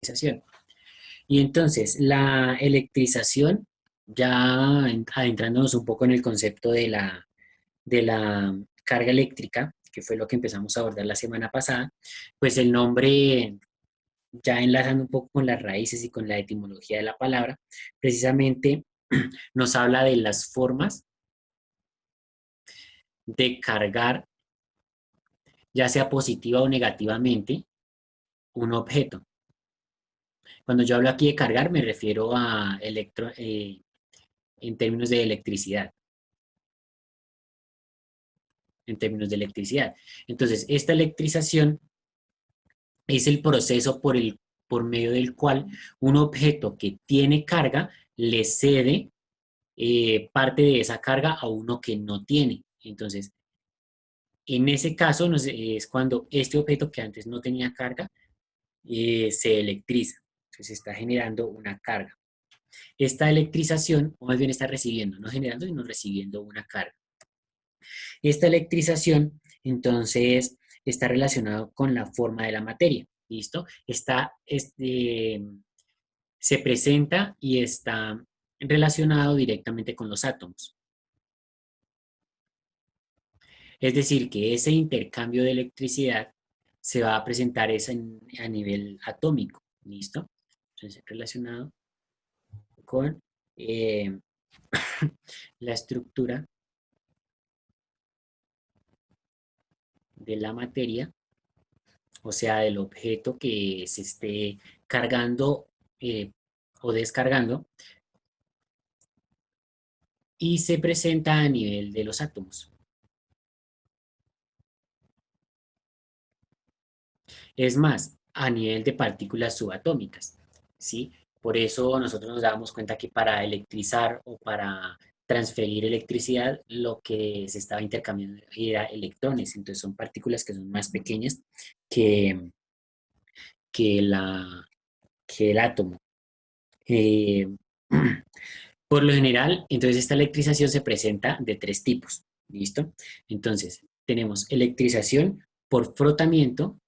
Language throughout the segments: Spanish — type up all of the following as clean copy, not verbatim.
electrización. Y entonces, la electrización, ya adentrándonos un poco en el concepto de la carga eléctrica, que fue lo que empezamos a abordar la semana pasada, pues el nombre, ya enlazando un poco con las raíces y con la etimología de la palabra, precisamente nos habla de las formas de cargar, ya sea positiva o negativamente, un objeto. Cuando yo hablo aquí de cargar, me refiero a en términos de electricidad. En términos de electricidad. Entonces, esta electrización es el proceso por medio del cual un objeto que tiene carga le cede parte de esa carga a uno que no tiene. Entonces, en ese caso es cuando este objeto que antes no tenía carga se electriza. Entonces, se está generando una carga. Esta electrización, o más bien está recibiendo, no generando, sino recibiendo una carga. Esta electrización, entonces, está relacionado con la forma de la materia. ¿Listo? Se presenta y está relacionado directamente con los átomos. Es decir, que ese intercambio de electricidad se va a presentar a nivel atómico. ¿Listo? Entonces, relacionado con eh, la estructura de la materia, o sea, del objeto que se esté cargando eh, o descargando, y se presenta a nivel de los átomos. Es más, a nivel de partículas subatómicas, ¿sí? Por eso nosotros nos dábamos cuenta que para electrizar o para transferir electricidad, lo que se estaba intercambiando era electrones. Entonces son partículas que son más pequeñas que, que, la, que el átomo. Eh, por lo general, entonces esta electrización se presenta de tres tipos. ¿Listo? Entonces, tenemos electrización por frotamiento,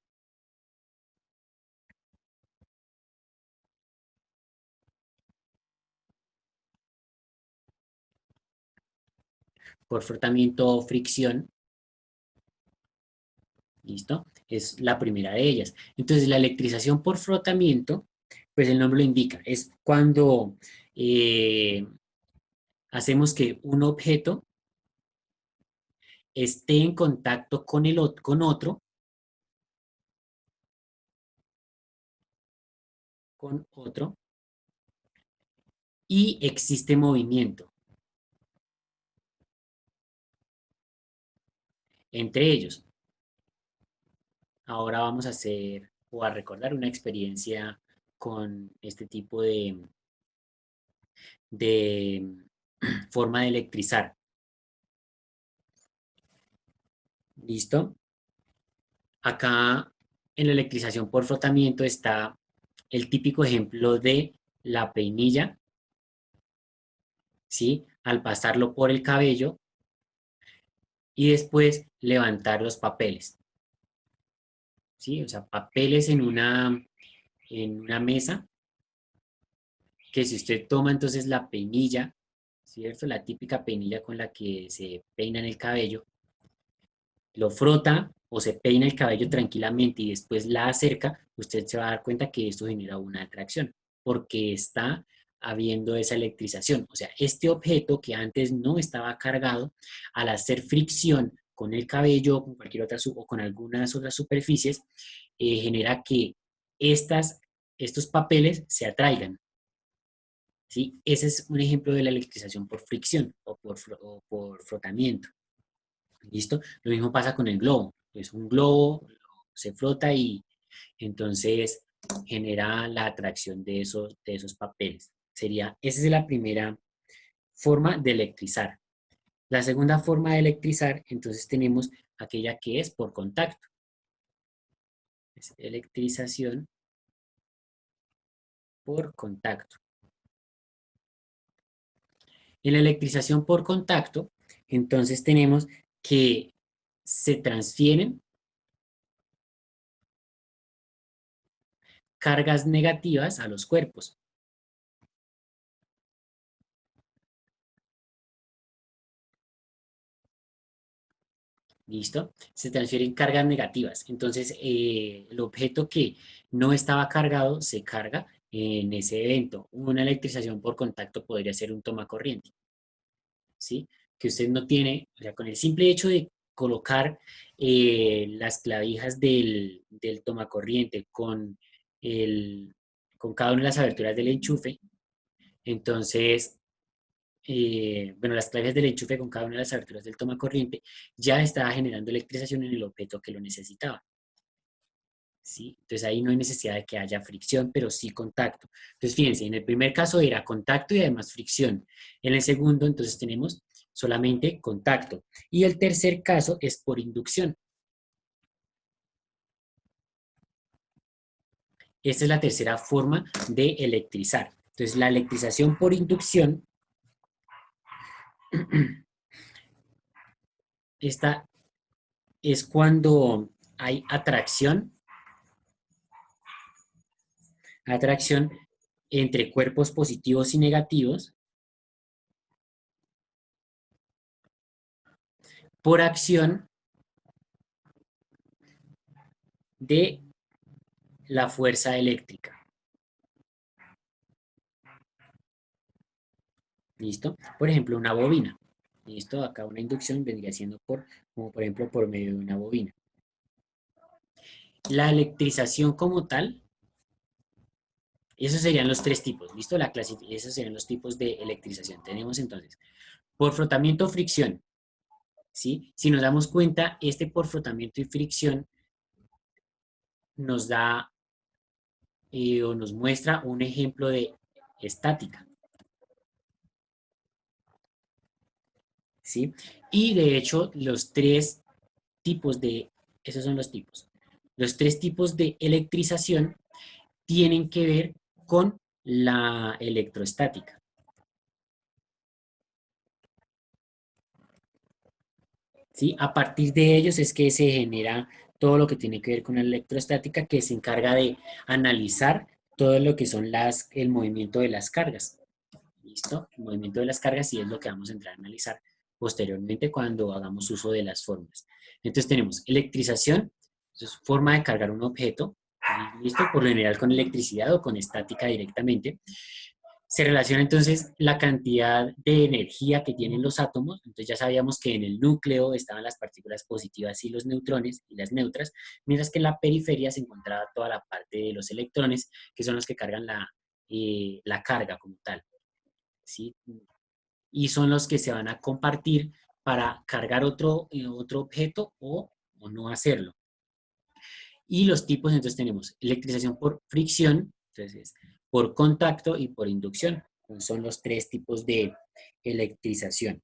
por frotamiento o fricción. ¿Listo? Es la primera de ellas. Entonces, la electrización por frotamiento, pues el nombre lo indica, es cuando eh, hacemos que un objeto esté en contacto con otro, y existe movimiento entre ellos. Ahora vamos a hacer o a recordar una experiencia con este tipo de forma de electrizar. ¿Listo? Acá en la electrización por frotamiento está el típico ejemplo de la peinilla, ¿sí? Al pasarlo por el cabello y después levantar los papeles, ¿sí? O sea, papeles en una mesa, que si usted toma entonces la peinilla, ¿cierto? La típica peinilla con la que se peina en el cabello, lo frota o se peina el cabello tranquilamente y después la acerca, usted se va a dar cuenta que esto genera una atracción, porque está habiendo esa electrización. O sea, este objeto que antes no estaba cargado, al hacer fricción con el cabello o con cualquier otra o con algunas otras superficies, genera que estos papeles se atraigan. ¿Sí? Ese es un ejemplo de la electrización por fricción o por frotamiento. ¿Listo? Lo mismo pasa con el globo. Es un globo, se frota y entonces genera la atracción de esos papeles. Esa es la primera forma de electrizar. La segunda forma de electrizar, entonces tenemos aquella que es por contacto. Es electrización por contacto. En la electrización por contacto, entonces tenemos que se transfieren cargas negativas a los cuerpos. ¿Listo? Se transfieren cargas negativas. Entonces, el objeto que no estaba cargado se carga en ese evento. Una electrización por contacto podría ser un tomacorriente, ¿sí? Que usted no tiene, o sea, con el simple hecho de colocar las clavijas del tomacorriente con cada una de las aberturas del enchufe, entonces bueno, las claves del enchufe con cada una de las aberturas del toma corriente ya estaba generando electrización en el objeto que lo necesitaba. ¿Sí? Entonces ahí no hay necesidad de que haya fricción, pero sí contacto. Entonces fíjense, en el primer caso era contacto y además fricción. En el segundo, entonces tenemos solamente contacto. Y el tercer caso es por inducción. Esta es la tercera forma de electrizar. Entonces la electrización por inducción, esta es cuando hay atracción entre cuerpos positivos y negativos por acción de la fuerza eléctrica. ¿Listo? Por ejemplo, una bobina. ¿Listo? Acá una inducción vendría siendo como por ejemplo por medio de una bobina. La electrización como tal, esos serían los tres tipos, ¿listo? Esos serían los tipos de electrización. Tenemos entonces, por frotamiento o fricción, ¿sí? Si nos damos cuenta, este por frotamiento y fricción nos da o nos muestra un ejemplo de estática, ¿sí? Y de hecho, esos son los tipos. Los tres tipos de electrización tienen que ver con la electrostática, ¿sí? A partir de ellos es que se genera todo lo que tiene que ver con la electrostática, que se encarga de analizar todo lo que son el movimiento de las cargas. ¿Listo? El movimiento de las cargas y es lo que vamos a entrar a analizar posteriormente cuando hagamos uso de las formas. Entonces tenemos electrización, es forma de cargar un objeto, ¿listo? Por lo general con electricidad o con estática directamente. Se relaciona entonces la cantidad de energía que tienen los átomos. Entonces ya sabíamos que en el núcleo estaban las partículas positivas y los neutrones y las neutras, mientras que en la periferia se encontraba toda la parte de los electrones, que son los que cargan la carga como tal. ¿Sí? Y son los que se van a compartir para cargar otro objeto o no hacerlo. Y los tipos, entonces tenemos electrización por fricción, entonces por contacto y por inducción. Entonces, son los tres tipos de electrización.